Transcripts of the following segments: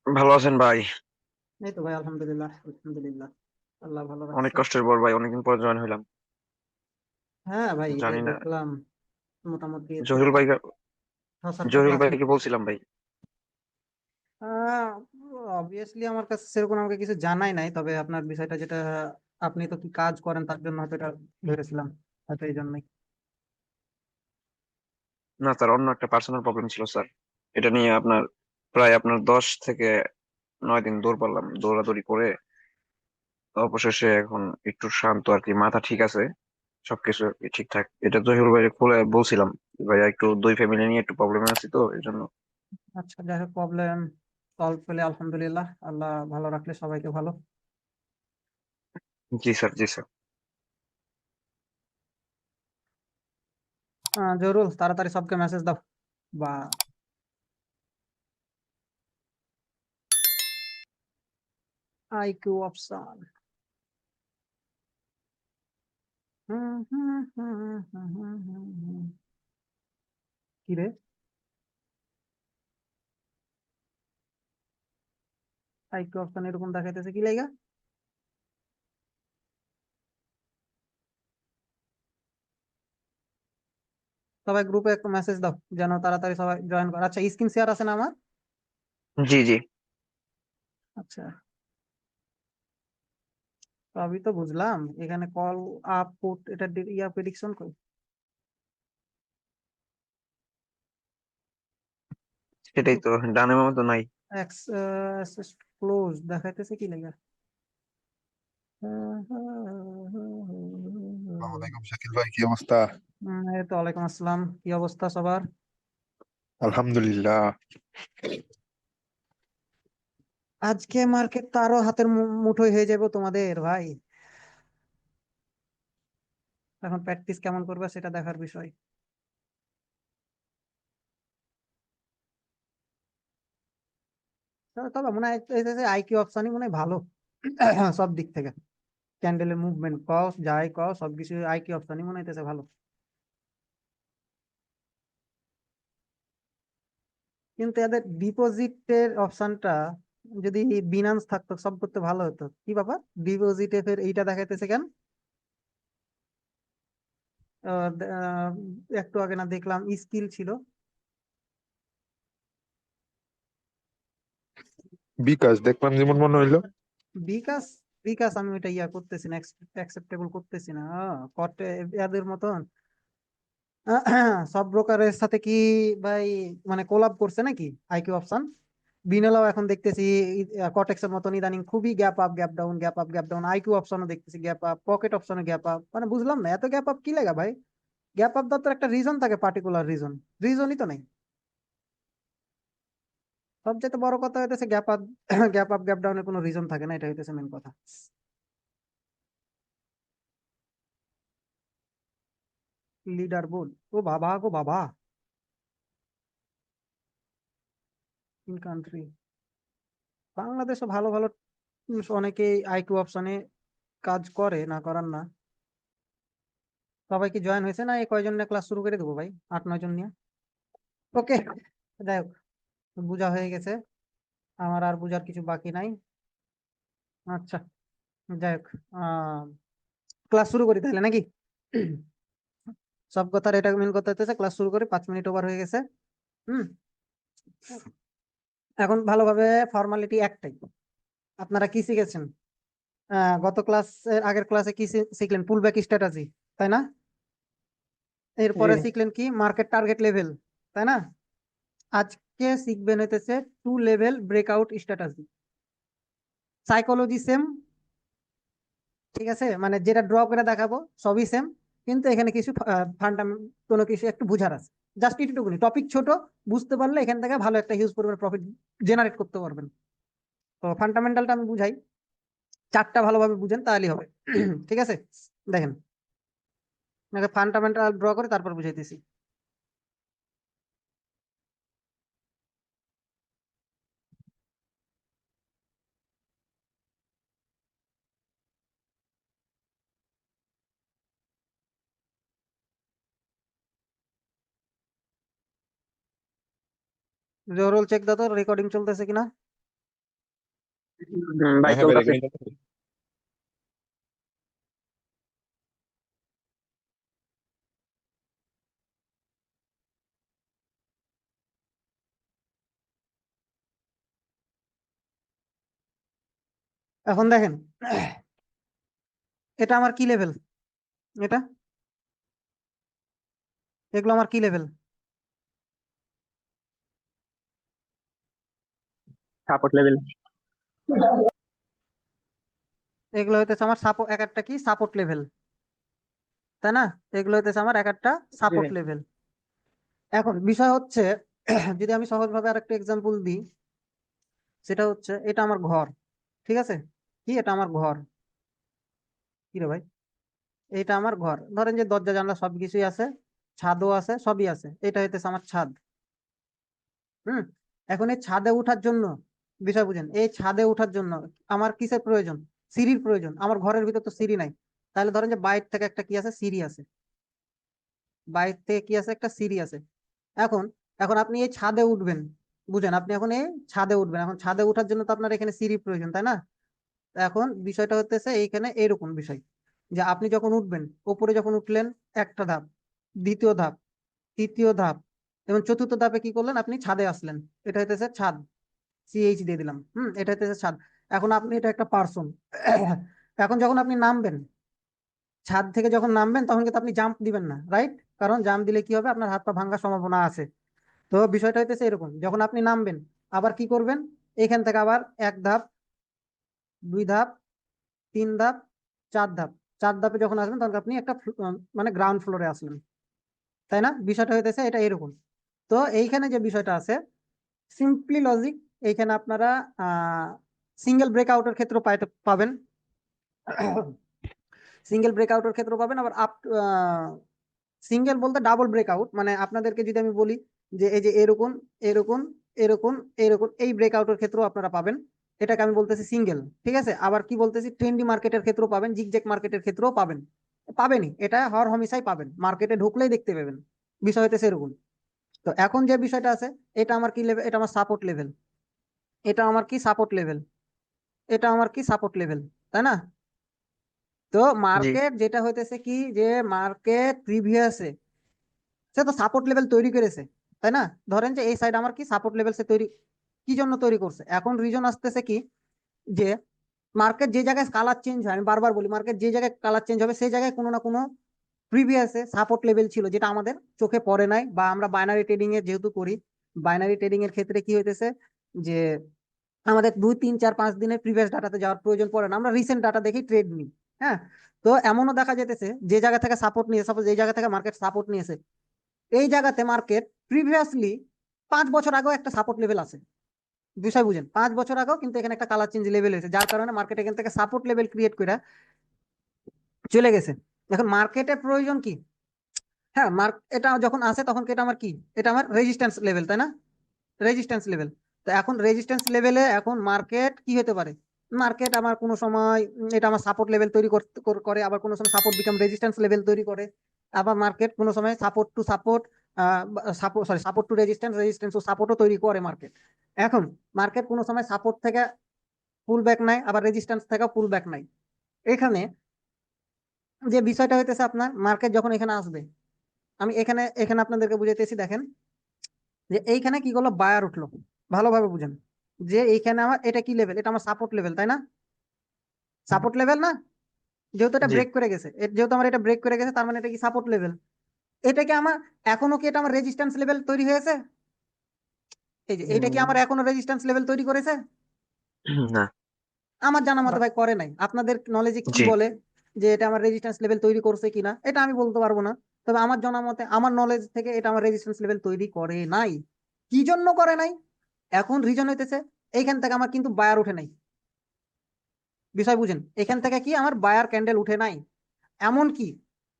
ভালো আছেন ভাই? এই তো ভাই, আলহামদুলিল্লাহ আলহামদুলিল্লাহ। আল্লাহ ভালো অনেক রাখছে। কষ্টের পর ভাই, অনেকদিন পর জয়েন হইলাম। হ্যাঁ ভাই, এই জানি না। দেখলাম মোটামুটি জহিরুল ভাই, ছয় সাতটা জহিরুল ক্লাস। ভাইকে বলছিলাম ভাই। অবভিয়াসলি আমার কাছে সেরকম আমাকে কিছু জানাই নাই, তবে আপনার বিষয়টা যেটা, আপনি তো কি কাজ করেন তার জন্য হয়তো এটা ধরেছিলাম, হয়তো এই জন্যই। না স্যার, অন্য একটা পার্সোনাল প্রবলেম ছিল স্যার। এটা নিয়ে প্রায় আপনার 10 থেকে 9 দিন দৌড় পারলাম, দৌড়াদৌড়ি করে অবশেষে এখন একটু শান্ত আর কি, মাথা ঠিক আছে, সবকিছু আর কি ঠিকঠাক। এটা জহিরুল ভাই খুলে বলছিলাম, ভাইয়া একটু দুই ফ্যামিলি নিয়ে একটু প্রবলেমে আছি তো এই জন্য। আচ্ছা, যাই হোক, প্রবলেম সলভ পেলে আলহামদুলিল্লাহ। আল্লাহ ভালো রাখলে সবাইকে ভালো। জি স্যার, জি স্যার। জরুল তাড়াতাড়ি সবকে মেসেজ দাও। বা আইকিউ অপশন। কি রে, আইকিউ অপশন এরকম দেখাইতেছে কি লাইগা? সবাই গ্রুপে একটা মেসেজ দাও যেন তাড়াতাড়ি সবাই জয়েন করে। আচ্ছা, স্ক্রিন শেয়ার আছে না আমার? জি জি। আচ্ছা, সবই তো বুঝলাম। এখানে কল আপ পুট এটা প্রেডিকশন কই? সেটাই তো, ডানে মামা তো নাই। অ্যাক্সেস ক্লোজ দেখাইতেছে কি লাগা? আসসালামু আলাইকুম শাকিল ভাই, কি অবস্থা? এই তো, ওয়ালাইকুম আসসালাম। কি অবস্থা সবার? আলহামদুলিল্লাহ। আজকে মার্কেট তো আরো হাতের মুঠোয় হয়ে যাবে তোমাদের ভাই। এখন প্র্যাকটিস কেমন করবে সেটা দেখার বিষয়। তবে মনে হয় আইকিউ অপশনই মনে হয় ভালো সব দিক থেকে। ক্যান্ডেলের মুভমেন্ট কও, যাই কও, সবকিছু আইকিউ অপশনই মনে হইতেছে ভালো। কিন্তু এদের ডিপোজিটের অপশনটা যদি বিনান্স থাকতো সব করতে ভালো হতো। কি ব্যাপার, ডিপোজিটে ফের এইটা দেখাইতেছে কেন? একটু আগে না দেখলাম স্কিল ছিল। বিকাশ দেখলাম যেমন মনে হইলো। বিকাশ, বিকাশ আমি ওইটা করতেছি না, অ্যাকসেপ্টেবল করতেছি না। কটে এদের মতন সব ব্রোকারের সাথে কি ভাই, মানে কোলাব করছে নাকি আইকিউ অপশন? বিনেলাও এখন দেখতেছি কটেক্সের মতন ইদানিং খুবই gap up gap down, gap up gap down. IQ অপশনও দেখতেছি গ্যাপ আপ, পকেট অপশনে গ্যাপ আপ। মানে বুঝলাম না এত গ্যাপ আপ কি লাগা ভাই। গ্যাপ আপ দেওয়ার তো একটা রিজন থাকে, পার্টিকুলার রিজন। রিজনই তো নাই। সবচেয়ে বড় কথা হইতেছে gap up gap up gap ডাউনের কোনো রিজন থাকে না, এটা হইতেছে মেন কথা। লিডার বোর্ড, ও বাবা গো বাবা। ইন কান্ট্রি, বাংলাদেশে ভালো ভালো অনেকেই আইকিউ অপশনে কাজ করে, না করার না। সবাই কি জয়েন হয়েছে না? এই কয়জন নিয়ে ক্লাস শুরু করে দেবো ভাই, 8 9 জন নিয়ে? ওকে, যাই হোক, বোঝা হয়ে গেছে। আমার আর বোঝার কিছু বাকি নাই। আচ্ছা, যাই হোক, আহ ক্লাস শুরু করি তাহলে নাকি? সব কথার এটা মেন কথা হচ্ছে ক্লাস শুরু করি, 5 মিনিট ওভার হয়ে গেছে। হুম। এখন ভালোভাবে ফর্মালিটি একটাই। আপনারা কি শিখেছেন? গত ক্লাসের আগের ক্লাসে কি শিখলেন? পুল ব্যাক স্ট্র্যাটেজি, তাই না? জি। এরপরে শিখলেন কি? মার্কেট টার্গেট লেভেল, তাই না? আজকে শিখবেন হইতেছে two level breakout strategy. Psychology same, ঠিক আছে, মানে যেটা ড্র করে দেখাবো সবই সেম, কিন্তু এখানে কিছু ফান্ডামেন্ট, কোনো কিছু একটু বুঝার আছে। জাস্ট এইটুকুনি, টপিক ছোট, বুঝতে পারলে এখান থেকে ভালো একটা হিউজ পরিমাণ প্রফিট জেনারেট করতে পারবেন। তো ফান্ডামেন্টালটা আমি বুঝাই, চারটা ভালোভাবে বুঝেন তাহলেই হবে ঠিক আছে? দেখেন, ফান্ডামেন্টাল ড্র করে তারপর বুঝাইতেছি। রোল চেক দাও তো, রেকর্ডিং চলতেছে কিনা। ভাই হ্যাঁ ভাই, রেখে চলতেছে। নিতে। এখন দেখেন, এটা আমার কি লেভেল, এটা এগুলো আমার কি লেভেল? Support level. এগুলো হইতেছে আমার সাপোর্ট, এক একটা কি সাপোর্ট লেভেল, তাই না? এগুলো হইতেছে আমার এক একটা সাপোর্ট লেভেল। এখন বিষয় হচ্ছে, যদি আমি সহজভাবে আরেকটা এক্সাম্পল দিই, সেটা হচ্ছে এটা আমার ঘর, ঠিক আছে? কি এটা আমার ঘর, কি রে ভাই, এটা আমার ঘর। ধরেন যে দরজা জানলা সবকিছুই আছে, ছাদও আছে, সবই আছে, এটা হইতেছে আমার ছাদ। হুম। এখন এই ছাদে ওঠার জন্য, বিষয় বুঝেন, এই ছাদে ওঠার জন্য আমার কিসের প্রয়োজন? সিঁড়ির প্রয়োজন। আমার ঘরের ভিতর তো সিঁড়ি নাই, তাহলে ধরেন যে বাইরে থেকে একটা কি আছে, সিঁড়ি আছে, বাইরে থেকে কি আছে, একটা সিঁড়ি আছে। এখন এখন আপনি এই ছাদে উঠবেন, বুঝেন, আপনি এখন এই ছাদে উঠবেন, এখন ছাদে ওঠার জন্য তো আপনার এখানে সিঁড়ি প্রয়োজন, তাই না? এখন বিষয়টা হতেছে এইখানে এরকম বিষয়, যে আপনি যখন উঠবেন, উপরে যখন উঠলেন একটা ধাপ, দ্বিতীয় ধাপ, তৃতীয় ধাপ, এবং চতুর্থ ধাপে কি করলেন, আপনি ছাদে আসলেন। এটা হইতেছে ছাদ, সিএইচ দিয়ে দিলাম। এটা হইতেছে ছাদ। এখন আপনি এটা একটা পার্সন। এখন যখন আপনি নামবেন, ছাদ থেকে যখন নামবেন, তখন কিন্তু আপনি জাম্প দিবেন না, রাইট? কারণ জাম্প দিলে কি হবে, আপনার হাত পা ভাঙার সম্ভাবনা আছে। তো বিষয়টা হইতেছে এরকম, যখন আপনি নামবেন, আবার কি করবেন, এখান থেকে আবার এক ধাপ, দুই ধাপ, তিন ধাপ, চার ধাপ, চার ধাপে যখন আসবেন, তখন আপনি একটা মানে গ্রাউন্ড ফ্লোরে আসলেন, তাই না? বিষয়টা হইতেছে এটা এরকম। তো এইখানে যে বিষয়টা আছে, সিম্পলি লজিক, এইখানে আপনারা সিঙ্গেল ব্রেকআউটের ক্ষেত্রে পাবেন, সিঙ্গেল ব্রেকআউটের ক্ষেত্রে পাবেন, আবার আপ সিঙ্গেল বলতে ডাবল ব্রেকআউট, মানে আপনাদেরকে যদি আমি বলি যে এই যে এরকম, এরকম, এরকম, এরকম, এই ব্রেকআউটের ক্ষেত্রেও আপনারা পাবেন। এটাকে আমি বলতেছি সিঙ্গেল, ঠিক আছে? আবার কি বলতেছি, ট্রেন্ডি মার্কেটের ক্ষেত্রেও পাবেন, জিগজ্যাগ মার্কেটের ক্ষেত্রেও পাবেন, পাবেনই, এটা হর হমেশাই পাবেন, মার্কেটে ঢুকলেই দেখতে পাবেন। বিষয় হইতেছে এরকম। তো এখন যে বিষয়টা আছে, এটা আমার কি লেভেল, এটা আমার সাপোর্ট লেভেল, এটা আমার কি সাপোর্ট লেভেল, এটা আমার কি সাপোর্ট লেভেল, তাই না? তো জি। মার্কেট যেটা হইতেছে কি, যে মার্কেট প্রিভিয়াসে সে তো সাপোর্ট লেভেল তৈরি করেছে, তাই না? ধরেন যে এই সাইড আমার কি সাপোর্ট লেভেল সে তৈরি, কি জন্য তৈরি করছে, এখন রিজন আসতেছে কি, যে মার্কেট যে জায়গায় কালার চেঞ্জ হয়, আমি বারবার বলি, মার্কেট যে জায়গায় কালার চেঞ্জ হবে, সেই জায়গায় কোনো না কোনো প্রিভিয়াসে সাপোর্ট লেভেল ছিল, যেটা আমাদের চোখে পড়ে নাই, বা আমরা বাইনারি ট্রেডিং এ যেহেতু করি, বাইনারি ট্রেডিং এর ক্ষেত্রে কি হইতেছে, যে আমাদের 2 3 4 5 দিনের প্রিভিয়াস ডাটাতে যাওয়ার প্রয়োজন পড়ে না, আমরা রিসেন্ট ডাটা দেখি ট্রেড নিই। হ্যাঁ। তো এমনও দেখা যেতেছে, যে জায়গা থেকে সাপোর্ট নিয়ে, সাপোজ এই জায়গা থেকে মার্কেট সাপোর্ট নিয়েছে, এই জায়গাতে মার্কেট প্রিভিয়াসলি 5 বছর আগেও একটা সাপোর্ট লেভেল আছে। বিষয় বুঝেন, 5 বছর আগেও কিন্তু এখানে একটা কালার চেঞ্জ লেভেল হয়েছে, যার কারণে মার্কেট এখান থেকে সাপোর্ট লেভেল ক্রিয়েট করে চলে গেছে। এখন মার্কেটের প্রয়োজন কি, হ্যাঁ, এটা যখন আসে তখন কি এটা আমার কি, এটা আমার রেজিস্ট্যান্স লেভেল, তাই না? Resistance level. তো এখন রেজিস্ট্যান্স লেভেলে এখন মার্কেট কি হতে পারে, মার্কেট আমার কোনো সময় এটা আমার সাপোর্ট লেভেল তৈরি করে, আবার কোনো সময় সাপোর্ট বিকাম রেজিস্ট্যান্স লেভেল তৈরি করে, আবার মার্কেট কোনো সময় support to support, support, sorry, support to resistance, resistance to সাপোর্টও তৈরি করে মার্কেট। এখন মার্কেট কোনো সময় সাপোর্ট থেকে পুল ব্যাক নাই, আবার রেজিস্ট্যান্স থেকে পুল ব্যাক নাই। এখানে যে বিষয়টা হইতেছে, আপনার মার্কেট যখন এখানে আসবে, আমি এখানে এখানে আপনাদেরকে বুঝাইতেছি, দেখেন যে এইখানে কি করলো, বায়ার উঠলো, ভালোভাবে বুঝেন, যে এইখানে আমার এটা কি লেভেল, এটা আমার সাপোর্ট লেভেল, তাই না? সাপোর্ট লেভেল না? যেহেতু এটা জি। ব্রেক করে গেছে, যেহেতু আমার এটা ব্রেক করে গেছে, তার মানে এটা কি সাপোর্ট লেভেল। এটা কি আমার, এখনো কি এটা আমার রেজিস্ট্যান্স লেভেল তৈরি হয়েছে? এই যে এটা কি উম, আমার এখনো রেজিস্ট্যান্স লেভেল তৈরি করেছে? না। আমার জানা মতে ভাই করে নাই। আপনাদের নলেজে কি জি। বলে যে এটা আমার রেজিস্ট্যান্স লেভেল তৈরি করছে কিনা, এটা আমি বলতে পারবো না। তবে আমার জানা মতে, আমার নলেজ থেকে, এটা আমার রেজিস্ট্যান্স লেভেল তৈরি করে নাই। কি জন্য করে নাই? এখন রিজন হইতেছে, এইখান থেকে আমার কিন্তু বায়ার উঠে নাই। বিষয় বুঝেন, এখান থেকে কি আমার বায়ার ক্যান্ডেল উঠে নাই। এমন কি,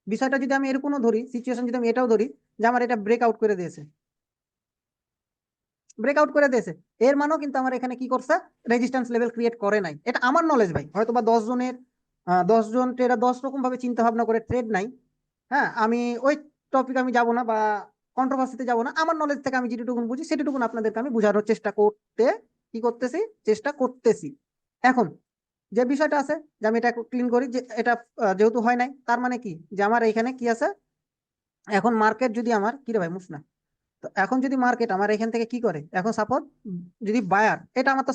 বিষয়টা যদি আমি এরকমও ধরি, সিচুয়েশন যদি আমি এটাও ধরি, যে আমার এটা ব্রেকআউট করে দিয়েছে, ব্রেকআউট করে দিয়েছে, এর মানেও কিন্তু আমার এখানে কি করছে, রেজিস্ট্যান্স লেভেল ক্রিয়েট করে নাই। এটা আমার নলেজ ভাই, হয়তো বা 10 জনের 10 জন ট্রেডার 10 রকম ভাবে চিন্তা ভাবনা করে ট্রেড নাই। হ্যাঁ, আমি ওই টপিক আমি যাব না, বা কন্ট্রোভার্সিতে যাব না। আমার নলেজ থেকে আমি যেটুকুন বুঝি সেটুকুন আপনাদেরকে আমি বোঝানোর চেষ্টা করতে, কি করতেছি, চেষ্টা করতেছি। এখন যে বিষয়টা আছে যে আমি এটা ক্লিন করি, যে এটা যেহেতু হয় নাই, তার মানে কি যে আমার এখানে কি আছে, এখন মার্কেট যদি আমার কি রে ভাই মুস না, তো এখন যদি মার্কেট আমার এখান থেকে কি করে, এখন সাপোজ যদি বায়ার, এটা আমার তো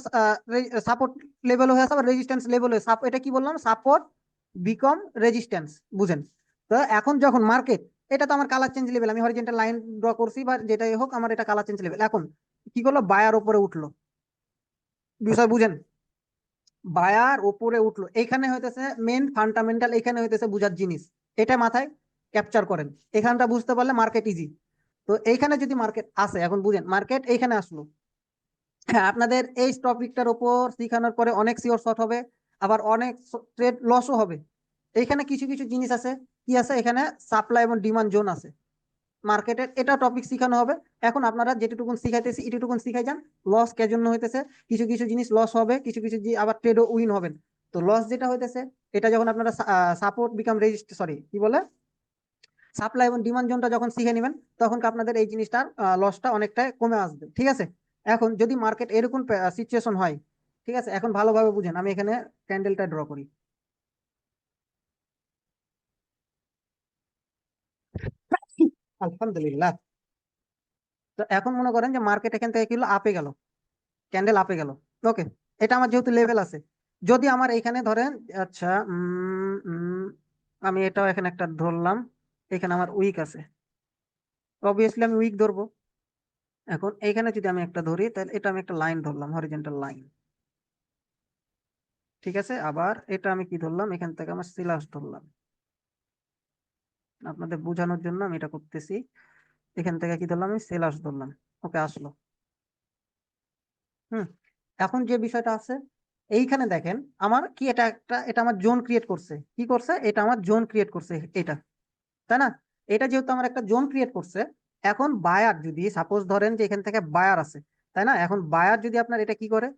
সাপোর্ট লেভেল হয়ে আছে, আবার রেজিস্ট্যান্স লেভেল হয়ে, এটা কি বললাম, সাপোর্ট বিকম রেজিস্ট্যান্স, বুঝেন? তো এখন যখন মার্কেট, এটা তো আমার কালার চেঞ্জ লেভেল, আমি হরিজন্টাল লাইন ড্র করছি বা যেটাই হোক, আমার এটা কালার চেঞ্জ লেভেল, এখন কি করলো, বায়ার উপরে উঠলো, বিষয় বুঝেন? বায়ার উপরে উঠলো, এখানে হইতেছে মেন ফান্ডামেন্টাল, এখানে হইতেছে বুঝার জিনিস, এটা মাথায় ক্যাপচার করেন, এখানটা বুঝতে পারলে মার্কেট ইজি। তো এইখানে যদি মার্কেট আসে, এখন বুঝেন মার্কেট এইখানে আসলো, হ্যাঁ, আপনাদের এই টপিকটার উপর শিখানোর পরে অনেক শিওর শর্ট হবে, আবার অনেক ট্রেড লসও হবে। এইখানে কিছু কিছু জিনিস আছে, কি আছে এখানে, সাপ্লাই এবং ডিমান্ড জোন আছে মার্কেটের, এটা টপিক শিখানো হবে। এখন আপনারা যেটুকুন শিখাইতেছি এটুকুন শিখাই যান। লস কে জন্য হইতেছে, কিছু কিছু জিনিস লস হবে, কিছু কিছু আবার ট্রেডও উইন হবেন। তো লস যেটা হইতেছে, এটা যখন আপনারা সাপোর্ট বিকাম রেজিস্ট, সরি কি বলে, সাপ্লাই এবং ডিমান্ড জোনটা যখন শিখে নেবেন, তখন আপনাদের এই জিনিসটার লসটা অনেকটাই কমে আসবে, ঠিক আছে? এখন যদি মার্কেট এরকম সিচুয়েশন হয়, ঠিক আছে, এখন ভালোভাবে বুঝেন, আমি এখানে ক্যান্ডেলটা ড্র করি। আলহামদুলিল্লাহ। তো এখন মনে করেন যে মার্কেট এখান থেকে কি হলো, আপে গেল, ক্যান্ডেল আপে গেল, ওকে, এটা আমার যেহেতু লেভেল আছে, যদি আমার এখানে ধরেন, আচ্ছা আমি এটাও এখানে একটা ধরলাম, এখানে আমার উইক আছে, অবভিয়াসলি আমি উইক ধরবো। এখন এখানে যদি আমি একটা ধরি, তাহলে এটা আমি একটা লাইন ধরলাম, হরিজন্টাল লাইন, ঠিক আছে? আবার এটা আমি কি ধরলাম, এখান থেকে আমার সিলাস ধরলাম, আপনাদের বোঝানোর জন্য আমি এটা করতেছি, এখান থেকে কি ধরলাম, আমি সেলাস ধরলাম, ওকে আসলো। হুম, এখন যে বিষয়টা আছে, এইখানে দেখেন আমার কি, এটা একটা, এটা আমার জোন ক্রিয়েট করছে, কি করছে, এটা আমার জোন ক্রিয়েট করছে, এটা, তাই না? এটা যেহেতু আমার একটা জোন ক্রিয়েট করছে, এখন বায়ার যদি সাপোজ ধরেন যে এখান থেকে বায়ার আছে, তাই না? এখন বায়ার যদি আপনার এটা কি করে,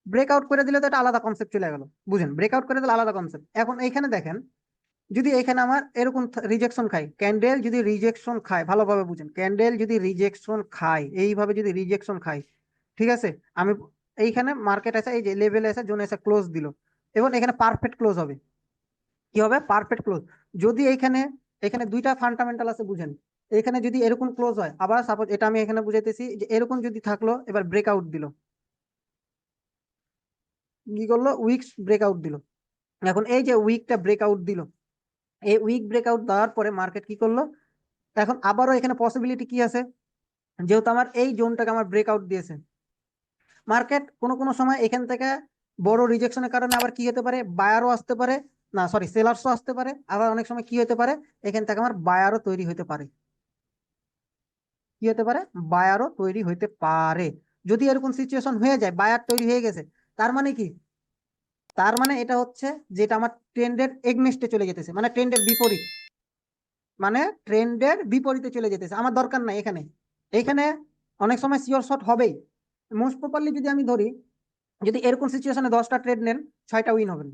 ব্রেকআউট করে দিলে তো এটা আলাদা কনসেপ্ট চলে গেল, বুঝেন? ব্রেকআউট করে দিলে আলাদা কনসেপ্ট। এখন এইখানে দেখেন, যদি এখানে আমার এরকম রিজেকশন খাই, ক্যান্ডেল যদি রিজেকশন খায়, ভালোভাবে বুঝেন, ক্যান্ডেল যদি রিজেকশন খায়, এইভাবে যদি রিজেকশন খায়, ঠিক আছে, আমি এইখানে মার্কেট আছে, এই যে লেভেল আছে, জোন আছে, ক্লোজ দিল, এবং এখানে পারফেক্ট ক্লোজ হবে, কি হবে, পারফেক্ট ক্লোজ। যদি এইখানে, এখানে দুইটা ফান্ডামেন্টাল আছে, বুঝেন? এখানে যদি এরকম ক্লোজ হয়, আবার সাপোজ এটা আমি এখানে বুঝাইতেছি যে এরকম যদি থাকলো, এবার ব্রেকআউট দিল, কি করলো, উইকস ব্রেকআউট দিল, এখন এই যে উইকটা ব্রেকআউট দিল, এই উইক ব্রেকআউট দেওয়ার পরে মার্কেট কি করলো, এখন আবারও এখানে পসিবিলিটি কি আছে, যেহেতু আমার এই জোনটাকে আমার ব্রেকআউট দিয়েছে, মার্কেট কোনো কোনো সময় এখান থেকে বড় রিজেকশনের কারণে আবার কি হতে পারে, বায়ারও আসতে পারে, না সরি সেলার্সও আসতে পারে, আবার অনেক সময় কি হতে পারে, এখান থেকে আমার বায়ারও তৈরি হতে পারে, কি হতে পারে, বায়ারও তৈরি হতে পারে। যদি এরকম সিচুয়েশন হয়ে যায়, বায়ার তৈরি হয়ে গেছে, তার মানে কি, তার মানে এটা হচ্ছে যেটা আমার ট্রেন্ডের এগনেস্টে চলে যেতেছে, মানে ট্রেন্ডের বিপরীত, মানে ট্রেন্ডের বিপরীতে চলে যেতেছে, আমার দরকার নাই এখানে। এখানে অনেক সময় শিওর শট হবেই, মোস্ট প্রপারলি যদি আমি ধরি, যদি এরকম সিচুয়েশনে 10টা ট্রেড নেন, 6টা উইন হবেন।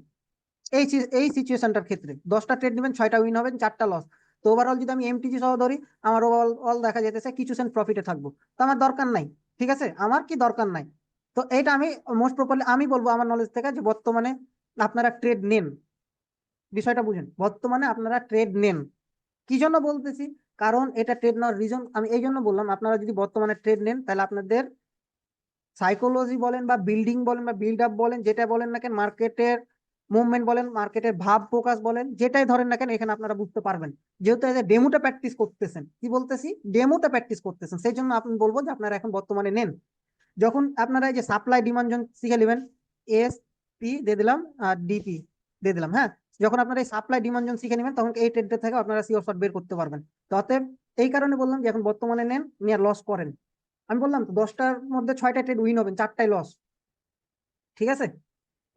এই সিচুয়েশনটার ক্ষেত্রে 10টা ট্রেড নেবেন, 6টা উইন হবেন, 4টা লস। তো ওভারঅল যদি আমি এমটিজি সহ ধরি, আমার ওভারঅল দেখা যেতেছে কিছু সেন্ট প্রফিটে থাকবো, তো আমার দরকার নাই, ঠিক আছে, আমার কি দরকার নাই। তো এইটা আমি মোস্ট প্রপারলি আমি বলবো আমার নলেজ থেকে, যে বর্তমানে আপনারা ট্রেড নেন, বিষয়টা বুঝেন, বর্তমানে আপনারা ট্রেড নেন। কি জন্য বলতেছি, কারণ এটা ট্রেড নেওয়ার রিজন আমি এই জন্য বললাম, আপনারা যদি বর্তমানে ট্রেড নেন, তাহলে আপনাদের সাইকোলজি বলেন বা বিল্ডিং বলেন বা বিল্ড আপ বলেন, যেটা বলেন না কেন, মার্কেটের মুভমেন্ট বলেন, মার্কেটের ভাব প্রকাশ বলেন, যেটাই ধরেন না কেন, এখানে আপনারা বুঝতে পারবেন। যেহেতু এই যে ডেমোটা প্র্যাকটিস করতেছেন, কি বলতেছি, ডেমোটা প্র্যাকটিস করতেছেন, সেই জন্য আপনি বলবো যে আপনারা এখন বর্তমানে নেন। যখন আপনারা এই যে সাপ্লাই ডিমান্ড শিখে নেবেন, এস পি দিয়ে দিলাম আর ডিপি দিয়ে দিলাম, হ্যাঁ, যখন আপনারা এই সাপ্লাই ডিমান্ড শিখে নেবেন, তখন এই ট্রেডটা থেকে আপনারা সিওর শট বের করতে পারবেন। তো অতএব এই কারণে বললাম যে এখন বর্তমানে নেন, নিয়ে লস করেন। আমি বললাম তো 10টার মধ্যে 6টা ট্রেড উইন হবেন, 4টাই লস, ঠিক আছে?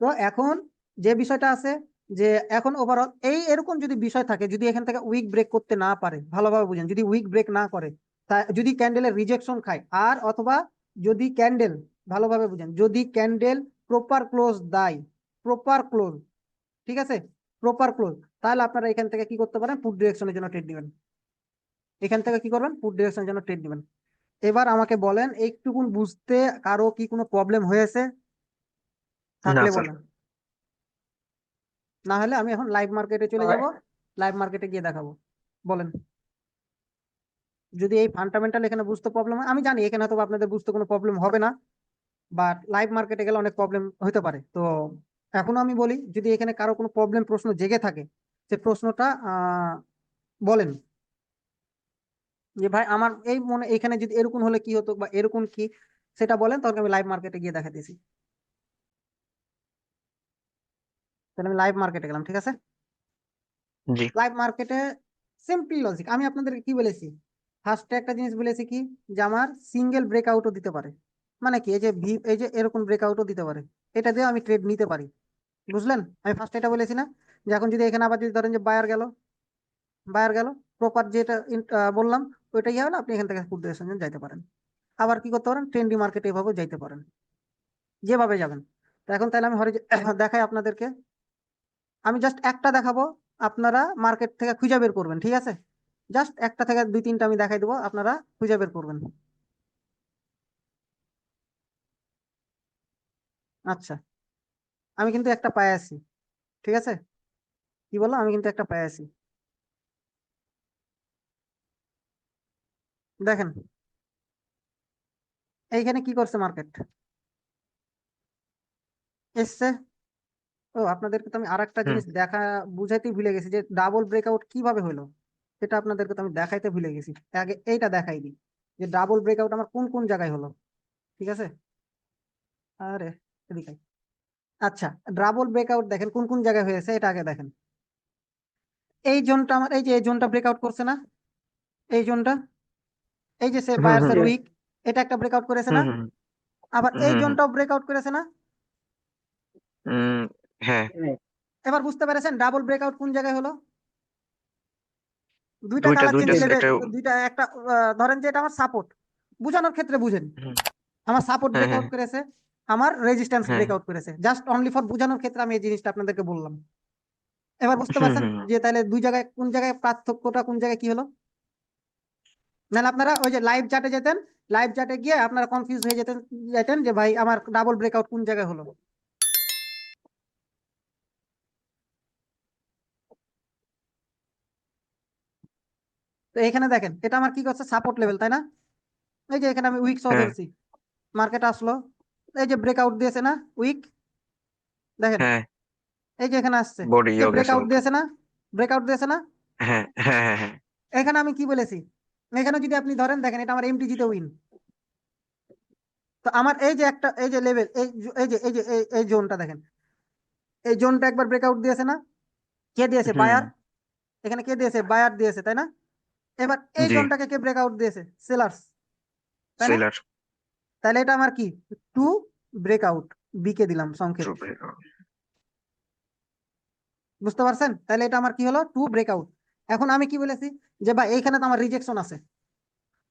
তো এখন যে বিষয়টা আছে, যে এখন ওভারঅল এই এরকম যদি বিষয় থাকে, যদি এখান থেকে উইক ব্রেক করতে না পারে, ভালোভাবে বুঝেন, যদি উইক ব্রেক না করে, তা যদি ক্যান্ডেলের রিজেকশন খায়, আর অথবা যদি ক্যান্ডেল, ভালোভাবে বুঝেন, যদি ক্যান্ডেল প্রপার ক্লোজ দেয়, প্রপার ক্লোজ, ঠিক আছে, প্রপার ক্লোজ, তাহলে আপনারা এখান থেকে কি করতে পারেন, পুট ডিরেকশনের জন্য ট্রেড নেবেন, এখান থেকে কি করবেন, পুট ডিরেকশনের জন্য ট্রেড নেবেন। এবার আমাকে বলেন, এইটুকুন বুঝতে কারো কি কোনো প্রবলেম হয়েছে? থাকলে স্যার। বলেন, না হলে আমি এখন লাইভ মার্কেটে চলে যাব, লাইভ মার্কেটে গিয়ে দেখাবো। বলেন, যদি এই ফান্ডামেন্টাল এখানে বুঝতে প্রবলেম হয়, আমি জানি এখানে হয়তো আপনাদের বুঝতে কোনো প্রবলেম হবে না, বাট লাইভ মার্কেটে গেলে অনেক প্রবলেম হতে পারে। তো এখনো আমি বলি, যদি এখানে কারো কোনো প্রবলেম প্রশ্ন জেগে থাকে, সে প্রশ্নটা বলেন, যে ভাই আমার এই মনে এখানে যদি এরকম হলে কি হতো বা এরকম কি, সেটা বলেন, তখন আমি লাইভ মার্কেটে গিয়ে দেখাতেছি। তাহলে আমি লাইভ মার্কেটে গেলাম, ঠিক আছে। জি। লাইভ মার্কেটে সিম্পল লজিক, আমি আপনাদেরকে কি বলেছি, ফার্স্টে একটা জিনিস বলেছি কি, যে আমার সিঙ্গেল ব্রেকআউটও দিতে পারে, মানে কি, এই যে এরকম ব্রেকআউটও দিতে পারে, এটা দিয়ে আমি ট্রেড নিতে পারি। বুঝলেন, আমি ফার্স্ট এটা বলেছি না, যে এখন যদি এখানে আবার যদি ধরেন যে বায়ার গেল প্রপার যেটা বললাম, ওইটা ইয়ে হলো, আপনি এখান থেকে পুট ডিরেকশন যাইতে পারেন। আবার কি করতে পারেন, ট্রেন্ডি মার্কেটে এভাবে যাইতে পারেন, যেভাবে যাবেন। তো এখন তাহলে আমি দেখাই আপনাদেরকে, আমি জাস্ট একটা দেখাবো, আপনারা মার্কেট থেকে খুঁজে বের করবেন, ঠিক আছে। জাস্ট একটা থেকে দুই তিনটা আমি দেখাই দেবো, আপনারা খুঁজে বের করবেন। আচ্ছা, আমি কিন্তু একটা পায়ে আছি, ঠিক আছে। কি বললাম, আমি কিন্তু একটা পায়ে আছি। দেখেন এইখানে কি করছে মার্কেট, এসছে। ও, আপনাদেরকে তো আমি আর একটা হুম জিনিস বুঝাইতে ভুলে গেছি, যে ডাবল ব্রেকআউট কিভাবে হলো, সেটা আপনাদেরকে তো আমি দেখাইতে ভুলে গেছি। আগে এইটা দেখাই দিই, যে ডাবল ব্রেকআউট আমার কোন কোন জায়গায় হলো, ঠিক আছে। আরে এদিকে আয়। আচ্ছা, ডাবল ব্রেকআউট দেখেন কোন কোন জায়গায় হয়েছে, এটা আগে দেখেন। এই জোনটা আমার, এই যে এই জোনটা ব্রেকআউট করছে না, এই জোনটা, এই যে সে হুম হুম বায়ার্সের উইক, এটা একটা ব্রেকআউট করেছে হুম না। হুম আবার হুম এই হুম জোনটাও ব্রেকআউট করেছে না। হুম, হ্যাঁ। এবার বুঝতে পেরেছেন ডাবল ব্রেকআউট কোন জায়গায় হলো। দুইটা দুইটা কালার দুইটা চেঞ্জ লেভেল, একটা। দুইটা একটা, ধরেন যে এটা আমার সাপোর্ট, বুঝানোর ক্ষেত্রে বুঝেন, হুম, আমার সাপোর্ট হ্যাঁ হ্যাঁ ব্রেকআউট করেছে, আমার রেজিস্ট্যান্স হ্যাঁ। ব্রেকআউট করেছে, জাস্ট অনলি ফর বোঝানোর ক্ষেত্রে আমি এই জিনিসটা আপনাদেরকে বললাম। এবার বুঝতে হুম পারছেন হুম যে তাহলে দুই জায়গায় কোন জায়গায় পার্থক্যটা, কোন জায়গায় কি হলো। নাহলে আপনারা ওই যে লাইভ চ্যাটে যেতেন, লাইভ চ্যাটে গিয়ে আপনারা কনফিউজ হয়ে যেতেন যে ভাই আমার ডাবল ব্রেকআউট কোন জায়গায় হলো। তো এখানে দেখেন এটা আমার কি করছে, সাপোর্ট লেভেল, তাই না। এই যে এখানে আমি উইক সহ হ্যাঁ ধরছি, মার্কেট আসলো, এই যে ব্রেকআউট দিয়েছে না উইক, দেখেন হ্যাঁ। এই যে এখানে আসছে, যে বডিও গেছে ব্রেকআউট অল্প। দিয়েছে না, ব্রেকআউট দিয়েছে না। হ্যাঁ হ্যাঁ হ্যাঁ হ্যাঁ। এখানে আমি কি বলেছি, এখানে যদি আপনি ধরেন, দেখেন এটা আমার এমটিজিতে উইন। তো আমার এই যে একটা, এই যে লেভেল, এই জোনটা দেখেন, এই জোনটা একবার ব্রেকআউট দিয়েছে না, কে দিয়েছে, হুম। বায়ার। এখানে কে দিয়েছে, বায়ার দিয়েছে, তাই না। এবার এই জি। জোনটাকে কে ব্রেকআউট দিয়েছে, সেলার্স, তাই না। সেলার। তাহলে এটা আমার কি, টু ব্রেকআউট, বি কে দিলাম সংকেত। ট্রু। বুঝতে পারছেন, তাহলে এটা আমার কি হলো, টু ব্রেকআউট। এখন আমি কি বলেছি, যে বা এইখানে তো আমার রিজেকশন আছে,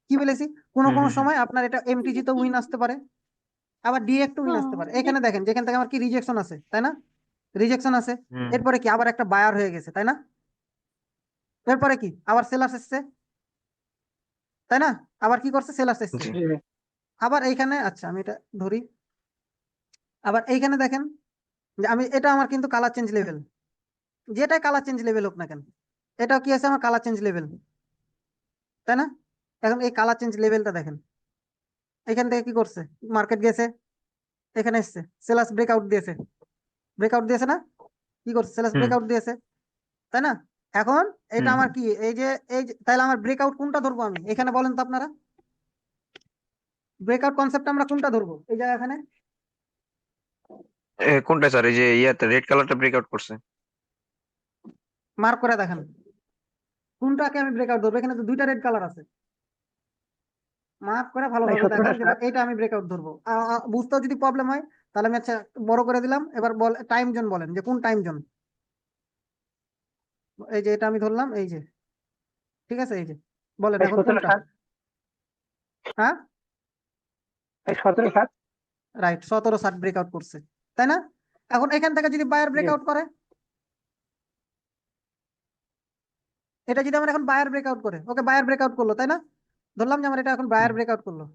কি বলেছি, কোনো হুম কোনো হুম হুম সময় আপনার এটা এমটিজি তো উইন আসতে পারে, আবার ডিরেক্ট উইন আসতে পারে। এখানে দেখেন যেখান থেকে আমার কি রিজেকশন আছে, তাই না, রিজেকশন আছে। হুম এরপরে কি আবার একটা বায়ার হয়ে গেছে, তাই না। এরপরে কি আবার সেলার্স এসছে, তাই না। আবার কি করছে, সেলার্স এসছে। জি। আবার এইখানে, আচ্ছা আমি এটা ধরি, আবার এইখানে দেখেন, যে আমি এটা আমার কিন্তু কালার চেঞ্জ লেভেল, যেটাই কালার চেঞ্জ লেভেল হোক না কেন, এটাও কি আছে, আমার কালার চেঞ্জ লেভেল, তাই না। এখন এই কালার চেঞ্জ লেভেলটা দেখেন, এখান থেকে কি করছে, মার্কেট গেছে, এখানে এসছে, সেলার্স ব্রেকআউট দিয়েছে, ব্রেকআউট দিয়েছে না, কি করছে, সেলার্স হুম ব্রেকআউট দিয়েছে, তাই না। এখন এটা হুম। আমার কি, তাহলে আমার ব্রেকআউট কোনটা ধরবো আমি, এখানে বলেন তো আপনারা, ব্রেকআউট কনসেপ্ট আমরা কোনটা ধরবো এই জায়গা, এখানে কোনটা স্যার, এই যে ইয়াতে রেড কালারটা ব্রেকআউট করছে? মার্ক করে দেখেন কোনটাকে আমি ব্রেকআউট ধরবো, এখানে তো দুইটা রেড কালার আছে, মার্ক করে ভালোভাবে দেখান যে এটা আমি ব্রেকআউট ধরবো। বুঝতেও যদি প্রবলেম হয়, তাহলে আমি আচ্ছা বড় করে দিলাম, এবার টাইম জোন বলেন, যে কোন টাইম জোন। এই যে এটা আমি ধরলাম, এই যে, ঠিক আছে, এই যে বলেন এখন কোনটা। হ্যাঁ, 17/7। রাইট, 17/7 ব্রেকআউট করছে, তাই না। এখন এখান থেকে যদি বায়ার ব্রেকআউট করে, এটা যদি আমার এখন বায়ার ব্রেকআউট করে, ওকে বায়ার ব্রেকআউট করলো, তাই না, ধরলাম যে আমার এটা এখন বায়ার ব্রেকআউট করলো,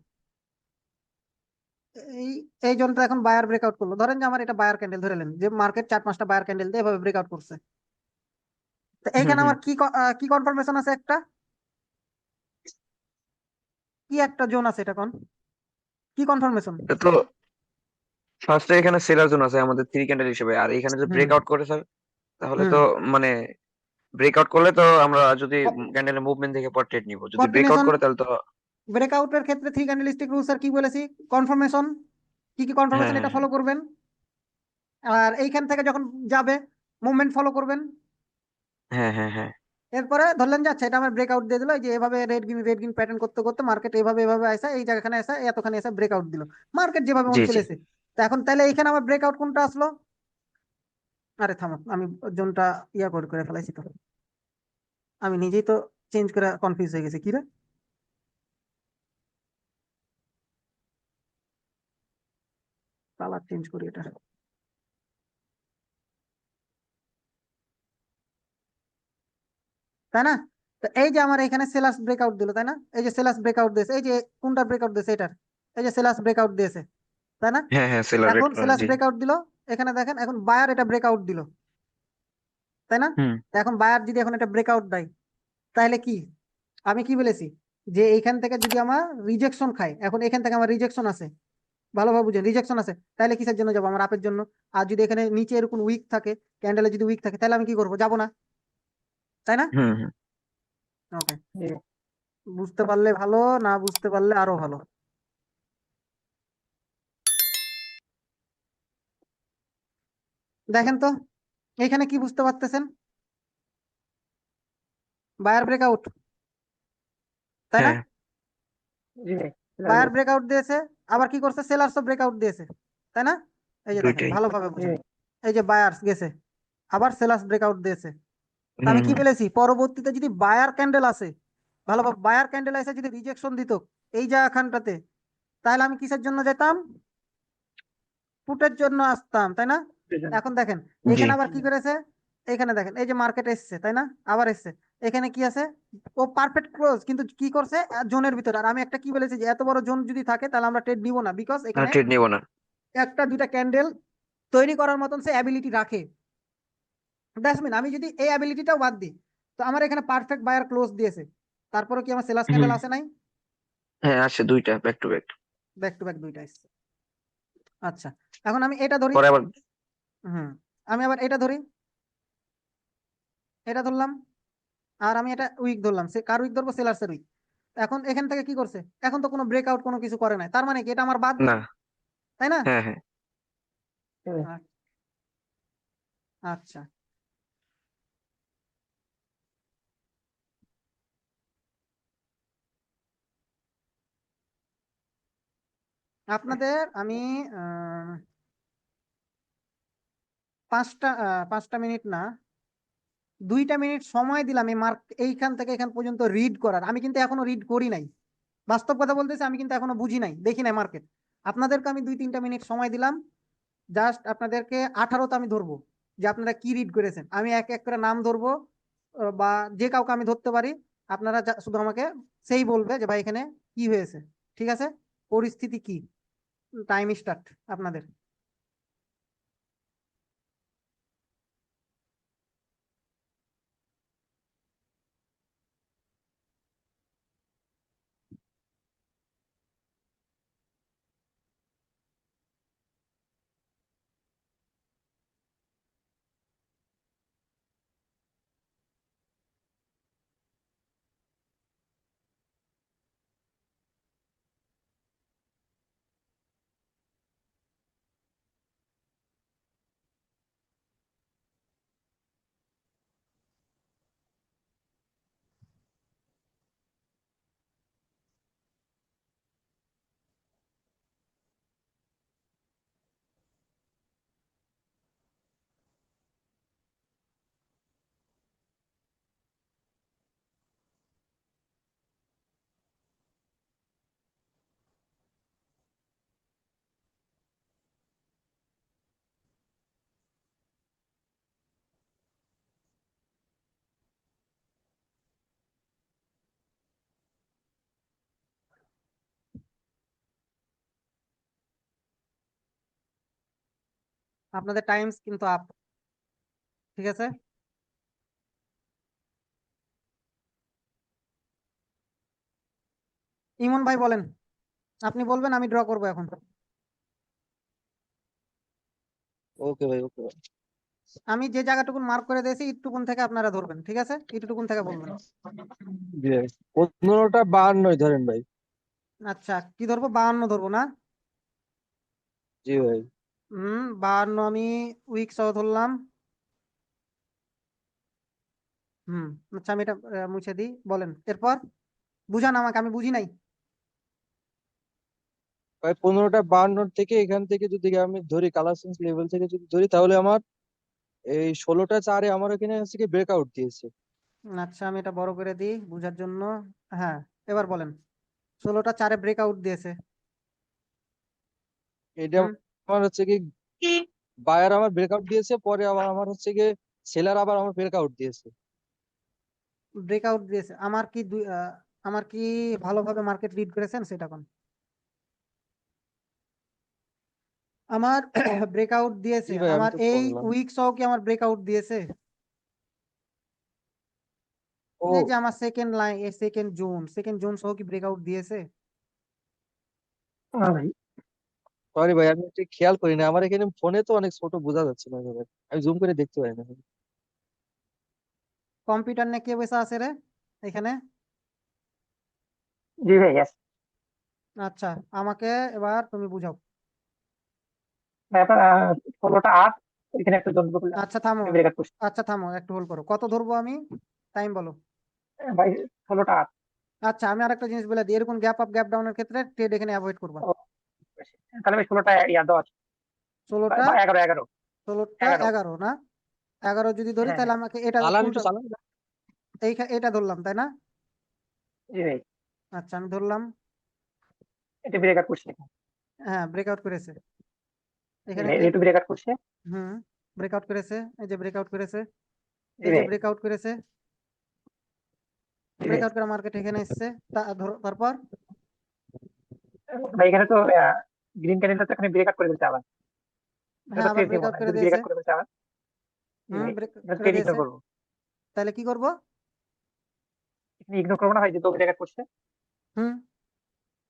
এই এই জোনটা এখন বায়ার ব্রেকআউট করলো, ধরেন যে আমার এটা বায়ার ক্যান্ডেল ধরে নেন যে মার্কেট 4-5টা বায়ার ক্যান্ডেল দিয়ে এভাবে ব্রেকআউট করছে। তো হুম এইখানে হুম। আমার কি কনফার্মেশন আছে, একটা কি একটা জোন আছে, এটা কি কনফার্মেশন? এটা তো ফার্স্টে এখানে সেলার জোন আছে আমাদের 3 ক্যান্ডেল হিসেবে, আর এখানে যদি হুম ব্রেকআউট করে স্যার তাহলে হুম। তো মানে ব্রেকআউট করলে তো আমরা যদি ক্যান্ডেলের মুভমেন্ট দেখে পর ট্রেড নিব, যদি ব্রেকআউট কন্টিনিউশন করে তাহলে তো। ব্রেকআউটের ক্ষেত্রে 3 ক্যান্ডেলস্টিক রুলস আর কি বলেছি, কনফার্মেশন, কি হ্যাঁ কনফার্মেশন হ্যাঁ এটা হ্যাঁ। ফলো করবেন। আর এইখান থেকে যখন যাবে মুভমেন্ট ফলো করবেন। হ্যাঁ হ্যাঁ হ্যাঁ। এরপরে ধরলেন যে আচ্ছা এটা আমার ব্রেকআউট দিয়ে দিল, এই যে এভাবে রেড গ্রিন প্যাটার্ন করতে করতে মার্কেট এভাবে এভাবে আসা, এই জায়গাখানে আসা, এতখানি আসা ব্রেকআউট দিল, মার্কেট যেভাবে মন জি জি। চলেছে। তো এখন তাহলে এইখানে আমার ব্রেকআউট কোনটা আসলো? আরে থামো, আমি জোনটা করে করে ফেলাইছি তো, আমি নিজেই তো চেঞ্জ করে কনফিউজ হয়ে গেছি, কি রে, কালার চেঞ্জ করি এটা, তাই না? তো এই যে আমার এখানে সেলার্স ব্রেকআউট দিল, তাই না? এই যে সেলার্স ব্রেকআউট দিয়েছে, এই যে কোনটা ব্রেকআউট দিয়েছে, এটার, এই যে সেলার্স ব্রেকআউট দিয়েছে, তাই না? হ্যাঁ হ্যাঁ, সেলার রেড এখন কালার, সেলার্স জি। ব্রেকআউট দিল, এখানে দেখেন এখন বায়ার এটা ব্রেকআউট দিল, তাই না? হুম। তো এখন বায়ার যদি এখন এটা ব্রেকআউট দেয় তাহলে কি, আমি কি বলেছি যে এইখান থেকে যদি আমার রিজেকশন খায়, এখন এখান থেকে আমার রিজেকশন আছে, ভালোভাবে বুঝেন, রিজেকশন আছে, তাহলে কিসের জন্য যাবো, আমার আপের জন্য। আর যদি এখানে নিচে এরকম উইক থাকে, ক্যান্ডেলে যদি উইক থাকে, তাহলে আমি কি করবো, যাবো না, তাই না? হুম হুম। ওকে, বুঝতে পারলে ভালো, না বুঝতে পারলে আরো ভালো। দেখেন তো এখানে কি বুঝতে পারতেছেন, বায়ার ব্রেকআউট, তাই না? হ্যাঁ, বায়ার ব্রেকআউট দিয়েছে, আবার কি করছে, সেলার্সও ব্রেকআউট দিয়েছে, তাই না? এই যে দেখেন দুইটাই। ভালোভাবে বুঝেন, এই যে বায়ার্স গেছে, আবার সেলার্স ব্রেকআউট দিয়েছে। তা হুম আমি কি হুম। বলেছি, পরবর্তীতে যদি বায়ার ক্যান্ডেল আসে, ভালোভাবে বায়ার ক্যান্ডেল এসে যদি রিজেকশন দিত এই জায়গাখানটাতে, তাহলে আমি কিসের জন্য যেতাম, পুটের জন্য আসতাম, তাই না? এখন দেখেন জি। এখানে আবার কি করেছে, এখানে দেখেন এই যে মার্কেট এসছে, তাই না? আবার এসছে, এখানে কি আছে, ও পারফেক্ট ক্লোজ, কিন্তু কি করছে, জোনের ভিতরে। আর আমি একটা কি বলেছি, যে এত বড় জোন যদি থাকে তাহলে আমরা ট্রেড নিব না, বিকজ না, এখানে ট্রেড নিব না। একটা দুইটা ক্যান্ডেল তৈরি করার মতন সে অ্যাবিলিটি রাখে। দ্যাটস মিন আমি যদি এই অ্যাবিলিটিটাও বাদ দিই, তো আমার এখানে পারফেক্ট বায়ার ক্লোজ দিয়েছে, তারপরে কি আমার সেলার্স হুম। ক্যান্ডেল আসে নাই? হ্যাঁ, আসছে দুইটা back to back. Back to back দুইটা এসছে। আচ্ছা, এখন আমি এটা ধরি, পরে আবার। হুম, আমি আবার এটা ধরি, এটা ধরলাম, আর আমি এটা উইক ধরলাম, সে কার উইক ধরবো, সেলার্সের উইক। এখন এখান থেকে কি করছে, এখন তো কোনো ব্রেকআউট কোনো কিছু করে নাই, তার মানে কি এটা আমার বাদ, না। তাই না? হ্যাঁ হ্যাঁ। আ- আচ্ছা, আপনাদের আমি আহ, 5টা মিনিট না, 2টা মিনিট সময় দিলাম এই মার্ক এইখান থেকে এখান পর্যন্ত রিড করার, আমি কিন্তু এখনো রিড করি নাই, বাস্তব কথা বলতেছি, আমি কিন্তু এখনো বুঝি নাই, দেখি নাই মার্কেট। আপনাদেরকে আমি 2-3টা মিনিট সময় দিলাম, জাস্ট আপনাদেরকে 18তে আমি ধরবো যে আপনারা কি রিড করেছেন, আমি এক এক করে নাম ধরবো, বা যে কাউকে আমি ধরতে পারি, আপনারা শুধু আমাকে সেই বলবে যে ভাই এখানে কি হয়েছে, ঠিক আছে, পরিস্থিতি কি। টাইম স্টার্ট আপনাদের। আপনাদের টাইমস কিন্তু আপ, ঠিক আছে? ইমন ভাই বলেন, আপনি বলবেন, আমি ড্র করবো এখন। ওকে ভাই, ওকে ভাই। আমি যে জায়গাটুকুন মার্ক করে দিয়েছি ইটটুকুন থেকে আপনারা ধরবেন, ঠিক আছে? ইটটুকুন থেকে বলবেন। জি ভাই, 15টা 52 ধরেন ভাই। আচ্ছা, কি ধরবো? 52 ধরবো না? জি ভাই। 52 আমি উইক সহ ধরলাম। আচ্ছা, আমি এটা মুছে দিই। বলেন এরপর, বুঝান আমাকে, আমি বুঝি নাই। ভাই 15টা 52 থেকে এখান থেকে যদি আমি ধরি কালার সেন্স লেভেল থেকে যদি ধরি, তাহলে আমার এই 16টা 4-এ আমার এখানে হচ্ছে কি ব্রেকআউট দিয়েছে। আচ্ছা, আমি এটা বড় করে দিই বুঝার জন্য। হ্যাঁ, এবার বলেন। 16টা 4-এ ব্রেকআউট দিয়েছে। এটা হুম আমার হচ্ছে কি বায়ার আমার ব্রেকআউট দিয়েছে, পরে আবার আমার হচ্ছে কি সেলার আবার আমার ব্রেকআউট দিয়েছে। ব্রেকআউট দিয়েছে। আমার কি ভালোভাবে মার্কেট রিড করেছেন সেটা কোন? আমার ব্রেকআউট দিয়েছে। জি ভাই, আমি আমার তো এই করলাম। উইক সহ কি আমার ব্রেকআউট দিয়েছে? ও এই যে আমার সেকেন্ড লাইন, সেকেন্ড জোন সহ কি ব্রেকআউট দিয়েছে? ভাই সরি ভাই, আমি ঠিক খেয়াল করি না, আমার এখানে ফোনে তো অনেক ছোট বোঝা যাচ্ছে না ভাই, আমি জুম করে দেখতে পাই না। কম্পিউটার নিয়ে কে বসে আছে রে এখানে? জি ভাই, yes। আচ্ছা, আমাকে এবার তুমি বুঝাও। ভাই আপনার 16টা 8, এখানে একটা যন্ত্র আচ্ছা থামো, ব্রেকআপ করছে। আচ্ছা থামো, একটু হোল্ড করো। কত ধরবো আমি? টাইম বলো। ভাই 16টা 8। আচ্ছা, আমি আরেকটা জিনিস বলে দিই, এরকম গ্যাপ আপ গ্যাপ ডাউনের ক্ষেত্রে ট্রেড এখানে অ্যাভয়েড করবা। তাহলে ভাই 16টা 10 ষোলোটা বা 11 11 ষোলোটা 11। 11 না? 11 যদি ধরি হ্যাঁ তাহলে হ্যাঁ, আমাকে এটা চালান একটু কোনটা? চালান। এটা ধরলাম তাই না? জি ভাই, আচ্ছা, আমি ধরলাম। এটা ব্রেকআপ করছে। হ্যাঁ, ব্রেকআউট করেছে। জি এখানে ভাই, কি? এটা ব্রেকআপ করছে। হুম ব্রেকআউট করেছে, এই যে ব্রেকআউট করেছে, জি এই যে ভাই, ব্রেকআউট করেছে। জি ভাই। ব্রেকআউট করে মার্কেট এখানে এসছে। তারপর ভাই এখানে তো গ্রিন ক্যান্ডেলটা তো এখানে ব্রেকআপ করে দিচ্ছে আবার। এটা হ্যাঁ, তো আবার ট্রেড নিব ব্রেকআউট না, করে যদি দিয়েছে। ব্রেকআপ করে দিচ্ছে আবার। জি ভাই, ব্রেক এটা করে ট্রেড দিয়েছে। ইগনোর করবো। তাহলে কি করব? এখানে ইগনোর করবো না ভাই, যে তো ব্রেকআপ করছে। হুম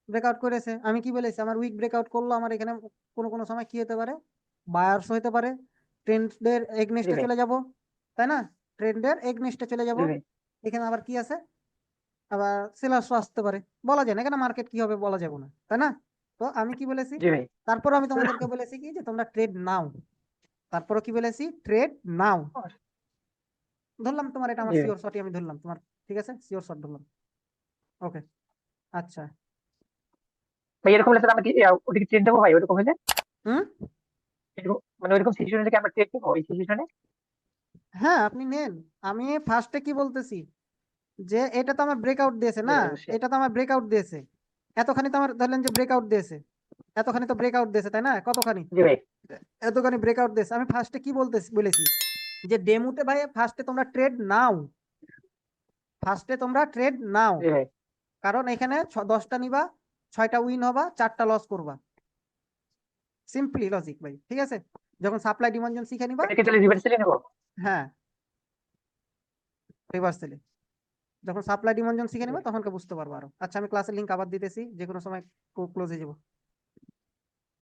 ব্রেকআউট করেছে। আমি কি বলেছি? আমার উইক ব্রেকআউট করলো, আমার এখানে কোনো কোনো সময় কি হতে পারে? বায়ার্স হতে পারে, ট্রেন্ডের জি এগনেস্টে ভাই, চলে যাব, তাই না? ট্রেন্ডের এগনেস্টে চলে যাব। জি ভাই, এখানে আবার কি আছে? আবার সেলার্সও আসতে পারে, বলা যায় না, এখানে মার্কেট কি হবে বলা যাবে না, তাই না? তো আমি কি বলেছি? জি ভাই। তারপর আমি তোমাদেরকে বলেছি কি যে তোমরা ট্রেড নাও। তারপরও কি বলেছি? ট্রেড নাও। ধরলাম তোমার এটা আমার জি ভাই, সিওর শটই আমি ধরলাম তোমার, ঠিক আছে? সিওর শট ধরলাম। ওকে, আচ্ছা। ভাই এরকম হলে আমরা কি ওটিকে ট্রেড দেবো ভাই? ওরকম হলে হুম মানে ওইরকম সিচুয়েশন হলে কি আমরা ট্রেড দেবো ওই সিচুয়েশনে? হ্যাঁ, আপনি নেন। আমি ফার্স্টে কি বলতেছি যে এটা তো আমার ব্রেকআউট দিয়েছে জি না, ভাই, অবশ্যই। এটা তো আমার ব্রেকআউট দিয়েছে। এতখানি তো আমার ধরলেন যে ব্রেকআউট দিয়েছে, এতখানি তো ব্রেকআউট দিয়েছে, তাই না? কতখানি? জি ভাই, এতখানি ব্রেকআউট দিয়েছে। আমি ফার্স্টে কি বলেছি যে ডেমোতে ভাই ফার্স্টে তোমরা ট্রেড নাও, ফার্স্টে তোমরা ট্রেড নাও। জি ভাই। কারণ এখানে 10টা নিবা, 6টা উইন হবা, 4টা লস করবা। সিম্পলি লজিক ভাই, ঠিক আছে? যখন সাপ্লাই ডিমান্ড শিখে নিবা। এটা কি তাহলে রিভার্সালি নেবো? হ্যাঁ, রিভার্সালি যখন সাপ্লাই ডিমান্ড শিখে জি নিবা ভাই। তখন বুঝতে পারবো আরো। আচ্ছা, আমি ক্লাসের লিঙ্ক আবার দিতেছি, যে কোনো সময় ক্লোজ হয়ে যাবো।